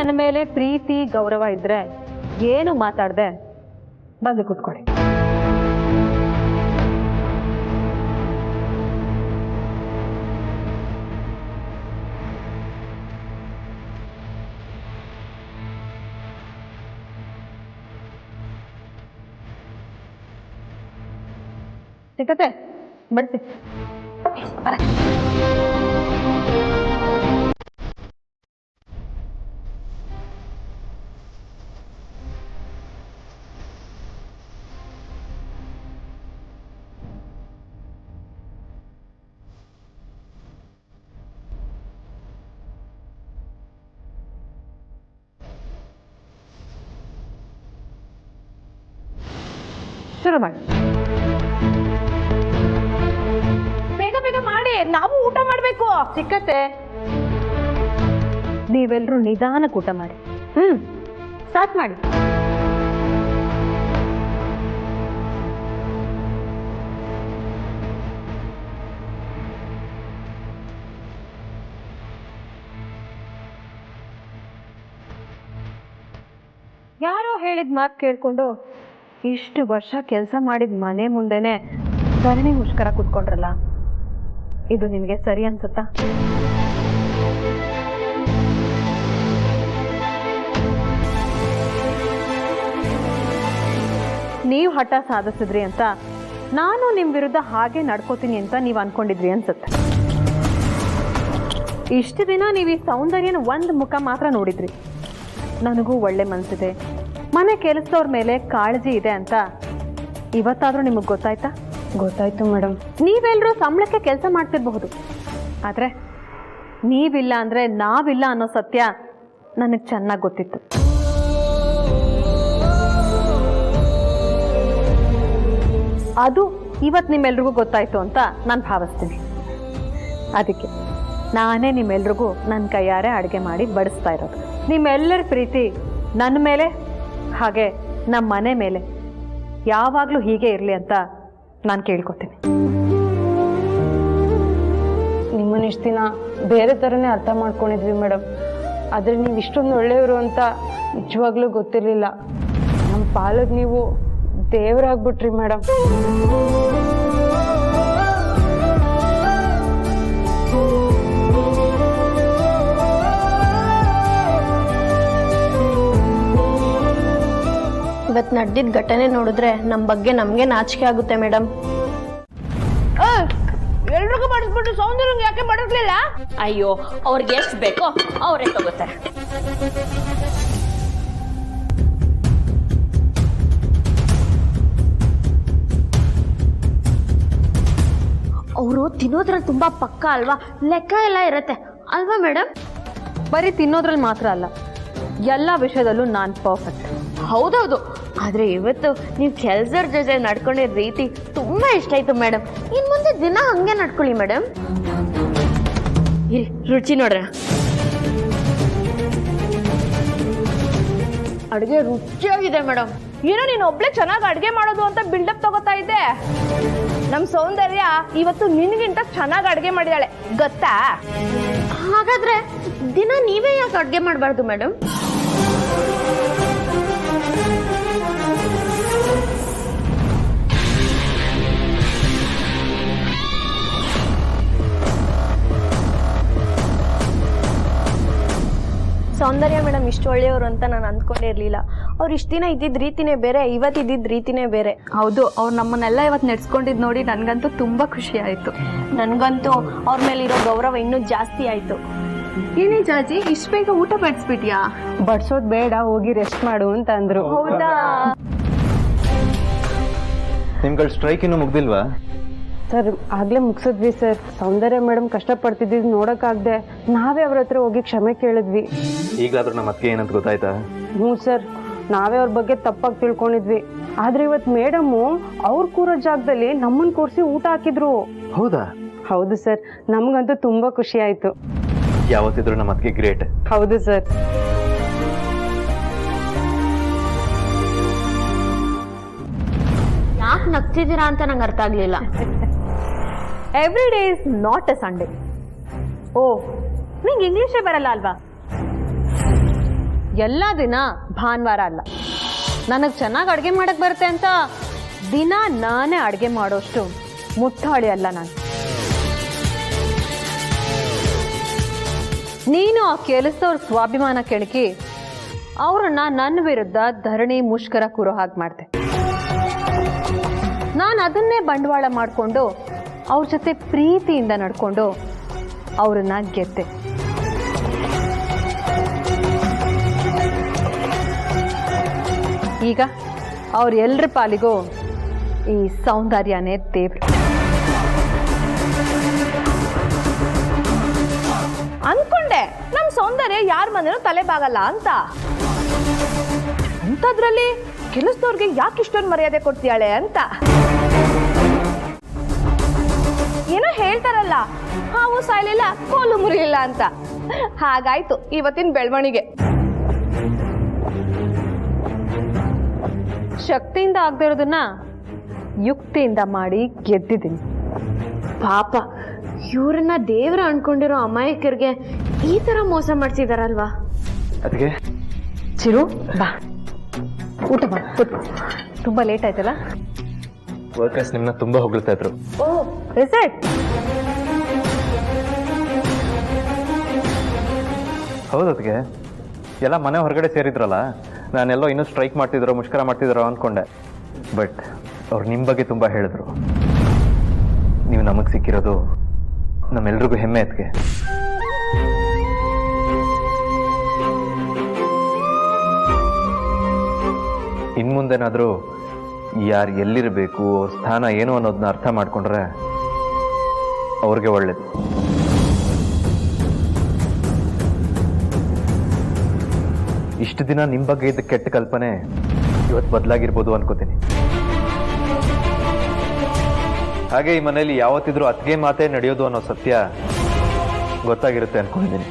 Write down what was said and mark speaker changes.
Speaker 1: ನನ್ನ ಮೇಲೆ ಪ್ರೀತಿ ಗೌರವ ಇದ್ರೆ ಏನು ಮಾತಾಡದೆ ಬಂದು ಕೂತ್ಕೊಳ್ಳಿ. ಸಿಕ್ಕತ್ತೆ ಬಡ್ಸಿ. ಶುರು ಮಾಡಿ.
Speaker 2: ಬೇಗ ಬೇಗ ಮಾಡಿ, ನಾವು ಊಟ ಮಾಡ್ಬೇಕು.
Speaker 1: ಸಿಕ್ಕತ್ತೆ, ನೀವೆಲ್ಲರೂ ನಿಧಾನಕ್ಕೆ ಊಟ ಮಾಡಿ. ಸ್ಟಾರ್ಟ್ ಮಾಡಿ. ಯಾರೋ ಹೇಳಿದ ಮಾತು ಕೇಳ್ಕೊಂಡು ಇಷ್ಟು ವರ್ಷ ಕೆಲಸ ಮಾಡಿದ ಮನೆ ಮುಂದೆನೆ ಧರಣಿ ಮುಷ್ಕರ ಕೂತ್ಕೊಂಡ್ರಲ್ಲ, ಇದು ನಿಮಗೆ ಸರಿ ಅನ್ಸುತ್ತಾ? ನೀವು ಹಠ ಸಾಧಿಸಿದ್ರಿ ಅಂತ ನಾನು ನಿಮ್ ವಿರುದ್ಧ ಹಾಗೆ ನಡ್ಕೋತೀನಿ ಅಂತ ನೀವು ಅನ್ಕೊಂಡಿದ್ರಿ ಅನ್ಸುತ್ತೆ. ಇಷ್ಟು ದಿನ ನೀವು ಈ ಸೌಂದರ್ಯನ ಒಂದು ಮುಖ ಮಾತ್ರ ನೋಡಿದ್ರಿ. ನನಗೂ ಒಳ್ಳೆ ಮನಸ್ಸಿದೆ, ಮನೆ ಕೆಲಸದವ್ರ ಮೇಲೆ ಕಾಳಜಿ ಇದೆ ಅಂತ ಇವತ್ತಾದ್ರೂ ನಿಮಗೆ ಗೊತ್ತಾಯ್ತಾ?
Speaker 2: ಗೊತ್ತಾಯ್ತು ಮೇಡಮ್.
Speaker 1: ನೀವೆಲ್ಲರೂ ಸಂಬಳಕ್ಕೆ ಕೆಲಸ ಮಾಡ್ತಿರ್ಬಹುದು, ಆದ್ರೆ ನೀವಿಲ್ಲ ಅಂದ್ರೆ ನಾವಿಲ್ಲ ಅನ್ನೋ ಸತ್ಯ ನನಗೆ ಚೆನ್ನಾಗಿ ಗೊತ್ತಿತ್ತು. ಅದು ಇವತ್ತು ನಿಮ್ಮೆಲ್ರಿಗೂ ಗೊತ್ತಾಯ್ತು ಅಂತ ನಾನು ಭಾವಿಸ್ತೀನಿ. ಅದಕ್ಕೆ ನಾನೇ ನಿಮ್ಮೆಲ್ರಿಗೂ ನನ್ನ ಕೈಯಾರೆ ಅಡುಗೆ ಮಾಡಿ ಬಡಿಸ್ತಾ ಇರೋದು. ನಿಮ್ಮೆಲ್ಲರ ಪ್ರೀತಿ ನನ್ನ ಮೇಲೆ ಹಾಗೆ ನಮ್ಮ ಮನೆ ಮೇಲೆ ಯಾವಾಗಲೂ ಹೀಗೆ ಇರಲಿ ಅಂತ ನಾನು ಕೇಳ್ಕೊತೀನಿ.
Speaker 2: ನಿಮ್ಮನ್ನ ಇಷ್ಟು ದಿನ ಬೇರೆ ಥರನೇ ಅರ್ಥ ಮಾಡ್ಕೊಂಡಿದ್ವಿ ಮೇಡಮ್, ಆದರೆ ನೀವು ಇಷ್ಟೊಂದು ಒಳ್ಳೆಯವರು ಅಂತ ನಿಜವಾಗ್ಲೂ ಗೊತ್ತಿರಲಿಲ್ಲ. ನಮ್ಮ ಪಾಲಕ್ ನೀವು ದೇವರಾಗ್ಬಿಟ್ರಿ ಮೇಡಮ್.
Speaker 3: ಇವತ್ತು ನಡೆದಿದ್ದ ಘಟನೆ ನೋಡಿದ್ರೆ ನಮ್ಮ ಬಗ್ಗೆ ನಮಗೆ ನಾಚಿಕೆ ಆಗುತ್ತೆ ಮೇಡಮ್.
Speaker 2: ಎಲ್ರಿಗೂ ಮಾಡಿಸ್ಬಿಟ್ಟು ಸೌಂದರ್ಯಂಗೆ ಯಾಕೆ ಮಾಡಿಸ್ಲಿಲ್ಲ?
Speaker 4: ಅಯ್ಯೋ, ಅವ್ರಿಗೆ ಎಷ್ಟು ಬೇಕೋ ಅವರೇ ತಗೋತಾರೆ.
Speaker 3: ಅವರು ತಿನ್ನೋದ್ರಲ್ಲಿ ತುಂಬಾ ಪಕ್ಕ ಅಲ್ವಾ, ಲೆಕ್ಕ ಎಲ್ಲ ಇರತ್ತೆ ಅಲ್ವಾ ಮೇಡಮ್?
Speaker 1: ಬರೀ ತಿನ್ನೋದ್ರಲ್ಲಿ ಮಾತ್ರ ಅಲ್ಲ, ಎಲ್ಲ ವಿಷಯದಲ್ಲೂ ನಾನು ಪರ್ಫೆಕ್ಟ್.
Speaker 3: ಹೌದೌದು, ಆದ್ರೆ ಇವತ್ತು ನೀವು ಕೆಲ್ಸದ ಜೊತೆ ನಡ್ಕೊಂಡಿದ್ದ ರೀತಿ ತುಂಬಾ ಇಷ್ಟ ಆಯ್ತು ಮೇಡಮ್. ಇನ್ ಮುಂದೆ ದಿನ ಹಂಗೆ ನಡ್ಕೊಳ್ಳಿ ಮೇಡಮ್. ರುಚಿ ನೋಡ್ರ. ಅಡುಗೆ ರುಚಿಯಾಗಿದೆ ಮೇಡಮ್.
Speaker 2: ಏನೋ ನೀನು ಒಬ್ಳೆ ಚೆನ್ನಾಗಿ ಅಡ್ಗೆ ಮಾಡೋದು ಅಂತ ಬಿಲ್ಡಪ್ ತಗೋತಾ ಇದ್ದೆ. ನಮ್ ಸೌಂದರ್ಯ ಇವತ್ತು ನಿನ್ಗಿಂತ ಚೆನ್ನಾಗಿ ಅಡ್ಗೆ ಮಾಡಿದಾಳೆ ಗೊತ್ತಾ?
Speaker 3: ಹಾಗಾದ್ರೆ ದಿನ ನೀವೇ ಯಾಕೆ ಅಡ್ಗೆ ಮಾಡಬಾರ್ದು ಮೇಡಮ್? ಸೌಂದರ್ಯ ಮೇಡಮ್ ಇಷ್ಟು ಒಳ್ಳೆಯವರು ಅಂತ ನಾನು ಅಂದ್ಕೊಂಡೇ ಇರಲಿಲ್ಲ. ಅವ್ರು ಇಷ್ಟು ದಿನ ಇದ್ದಿದ್ದ ರೀತಿನೇ ಬೇರೆ, ಇವತ್ತು ಇದ್ದಿದ್ದ ರೀತಿನೇ ಬೇರೆ.
Speaker 1: ಹೌದು, ಅವ್ರು ನಮ್ಮನ್ನೆಲ್ಲ ಇವತ್ತು ನಡೆಸ್ಕೊಂಡಿದ್ದು ನೋಡಿ ನನಗಂತೂ ತುಂಬ ಖುಷಿ ಆಯಿತು.
Speaker 3: ನನಗಂತೂ ಅವ್ರ ಮೇಲಿರೋ ಗೌರವ ಇನ್ನೂ ಜಾಸ್ತಿ ಆಯಿತು.
Speaker 1: ಏನೇ ಜಾಜಿ, ಇಷ್ಟು ಬೇಗ ಊಟ ಬಡಿಸ್ಬಿಟ್ಯಾ?
Speaker 2: ಬಡ್ಸೋದ್ ಬೇಡ, ಹೋಗಿ ರೆಸ್ಟ್ ಮಾಡು ಅಂತ ಅಂದ್ರು.
Speaker 1: ಹೌದಾ?
Speaker 5: ನಿಮ್ಗಳ ಸ್ಟ್ರೈಕ್ ಇನ್ನೂ ಮುಗ್ದಿಲ್ವಾ?
Speaker 2: ಸರ್ ಆಗ್ಲೇ ಮುಗಿಸಿದ್ವಿ ಸರ್. ಸೌಂದರ್ಯ ಮೇಡಮ್ ಕಷ್ಟಪಡ್ತಿದ್ದು ನೋಡೋಕ್ಕಾಗದೆ ನಾವೇ ಅವ್ರ ಹತ್ರ ಹೋಗಿ ಕ್ಷಮೆ ಕೇಳಿದ್ವಿ.
Speaker 5: ಈಗಲಾದ್ರೂ ನಮ್ಮ ಅತ್ತಿಗೆ ಏನಂತ ಗೊತ್ತಾಯ್ತಾ?
Speaker 2: ಹ್ಞೂ ಸರ್, ನಾವೇ ಅವ್ರ ಬಗ್ಗೆ ತಪ್ಪಾಗಿ ತಿಳ್ಕೊಂಡಿದ್ವಿ. ಆದ್ರೆ ಇವತ್ತು ಮೇಡಮು ಅವ್ರ ಕೂರೋ ಜಾಗದಲ್ಲಿ ನಮ್ಮನ್ನ ಕೂರಿಸಿ ಊಟ ಹಾಕಿದ್ರು.
Speaker 5: ಹೌದಾ?
Speaker 2: ಹೌದು ಸರ್, ನಮ್ಗಂತೂ ತುಂಬಾ ಖುಷಿ ಆಯ್ತು.
Speaker 5: ಯಾವತ್ತಿದ್ರು ನಮ್ಮ ಅತ್ತಿಗೆ ಗ್ರೇಟ್.
Speaker 2: ಹೌದು ಸರ್.
Speaker 3: ಯಾಕೆ ನಗ್ತಿದ್ದೀರಾ ಅಂತ ನಂಗೆ ಅರ್ಥ ಆಗ್ಲಿಲ್ಲ.
Speaker 1: Every day is not a Sunday. ಓ, ನಿಂಗೆ ಇಂಗ್ಲೀಷೇ ಬರಲ್ಲ ಅಲ್ವಾ? ಎಲ್ಲ ದಿನ ಭಾನುವಾರ ಅಲ್ಲ. ನನಗೆ ಚೆನ್ನಾಗಿ ಅಡುಗೆ ಮಾಡಕ್ಕೆ ಬರುತ್ತೆ ಅಂತ ದಿನ ನಾನೇ ಅಡುಗೆ ಮಾಡೋಷ್ಟು ಮುಟ್ಟಾಳಿ ಅಲ್ಲ ನಾನು. ನೀನು ಆ ಕೆಲಸದವ್ರ ಸ್ವಾಭಿಮಾನ ಕೆಳಕಿ ಅವ್ರನ್ನ ನನ್ನ ವಿರುದ್ಧ ಧರಣಿ ಮುಷ್ಕರ ಕೂರೋ ಹಾಗೆ ಮಾಡಿದೆ. ನಾನು ಅದನ್ನೇ ಬಂಡವಾಳ ಮಾಡಿಕೊಂಡು ಅವ್ರ ಜೊತೆ ಪ್ರೀತಿಯಿಂದ ನಡ್ಕೊಂಡು ಅವ್ರನ್ನ ಗೆದ್ದೆ. ಈಗ ಅವ್ರೆಲ್ಲರ ಪಾಲಿಗೂ ಈ ಸೌಂದರ್ಯನೇ ದೇವ್ರು.
Speaker 6: ಅನ್ಕೊಂಡೆ ನಮ್ ಸೌಂದರ್ಯ ಯಾರ ಮನೇನೂ ತಲೆ ಬಾಗಲ್ಲ ಅಂತ. ಅಂಥದ್ರಲ್ಲಿ ಕೆಲಸದವ್ರಿಗೆ ಯಾಕೆ ಇಷ್ಟೊಂದು ಮರ್ಯಾದೆ ಕೊಡ್ತೀಯಾಳೆ ಅಂತ. ಏನೋ ಹೇಳ್ತಾರಲ್ಲ, ಹಾವು ಸಾಯ್ಲಿಲ್ಲ ಕೋಲು ಮುರಿಲಿಲ್ಲ ಅಂತ. ಹಾಗಾಯ್ತು ಇವತ್ತಿನ ಬೆಳವಣಿಗೆ.
Speaker 1: ಶಕ್ತಿಯಿಂದ ಆಗದೆ ಇರೋದನ್ನ ಯುಕ್ತಿಯಿಂದ ಮಾಡಿ ಗೆದ್ದಿದ್ದೀನಿ.
Speaker 3: ಪಾಪ ಇವ್ರನ್ನ ದೇವ್ರ ಅನ್ಕೊಂಡಿರೋ ಅಮಾಯಕರಿಗೆ ಈ ತರ ಮೋಸ ಮಾಡ್ಸಿದಾರಲ್ವಾ.
Speaker 5: ಅದಕ್ಕೆ
Speaker 1: ಚಿರು ಬಾ ಊಟ ಮಾಡಿ ಕೂತ್ಕೋ. ತುಂಬ ಲೇಟ್ ಆಯ್ತಲ್ಲ.
Speaker 5: ವರ್ಕರ್ಸ್ ನಿಮ್ಮನ್ನ ತುಂಬಾ ಹೊಗಳ್ತಾ ಇದ್ರು.
Speaker 1: ಓ ರಿಸಲ್ಟ್
Speaker 5: ಹೌದು ಅದಕ್ಕೆ ಎಲ್ಲ ಮನೆ ಹೊರಗಡೆ ಸೇರಿದ್ರಲ್ಲ, ನಾನೆಲ್ಲೋ ಇನ್ನೂ ಸ್ಟ್ರೈಕ್ ಮಾಡ್ತಿದ್ರೋ ಮುಷ್ಕರ ಮಾಡ್ತಿದ್ರೋ ಅಂದ್ಕೊಂಡೆ. ಬಟ್ ಅವ್ರು ನಿಮ್ಮ ಬಗ್ಗೆ ತುಂಬ ಹೇಳಿದ್ರು. ನೀವು ನಮಗೆ ಸಿಕ್ಕಿರೋದು ನಮ್ಮೆಲ್ರಿಗೂ ಹೆಮ್ಮೆ ಅದಕ್ಕೆ. ಇನ್ಮುಂದೆನಾದರೂ ಯಾರು ಎಲ್ಲಿರಬೇಕು, ಅವ್ರ ಸ್ಥಾನ ಏನು ಅನ್ನೋದನ್ನ ಅರ್ಥ ಮಾಡ್ಕೊಂಡ್ರೆ ಅವ್ರಿಗೆ ಒಳ್ಳೇದು. ಇಷ್ಟು ದಿನ ನಿಮ್ಮ ಬಗ್ಗೆ ಇದ್ದ ಕೆಟ್ಟ ಕಲ್ಪನೆ ಇವತ್ತು ಬದಲಾಗಿರ್ಬೋದು ಅನ್ಕೋತೀನಿ. ಹಾಗೆ ಈ ಮನೆಯಲ್ಲಿ ಯಾವತ್ತಿದ್ರೂ ಅತ್ತಿಗೆ ಮಾತೇ ನಡೆಯೋದು ಅನ್ನೋ ಸತ್ಯ ಗೊತ್ತಾಗಿರುತ್ತೆ ಅನ್ಕೊಂಡಿದ್ದೀನಿ.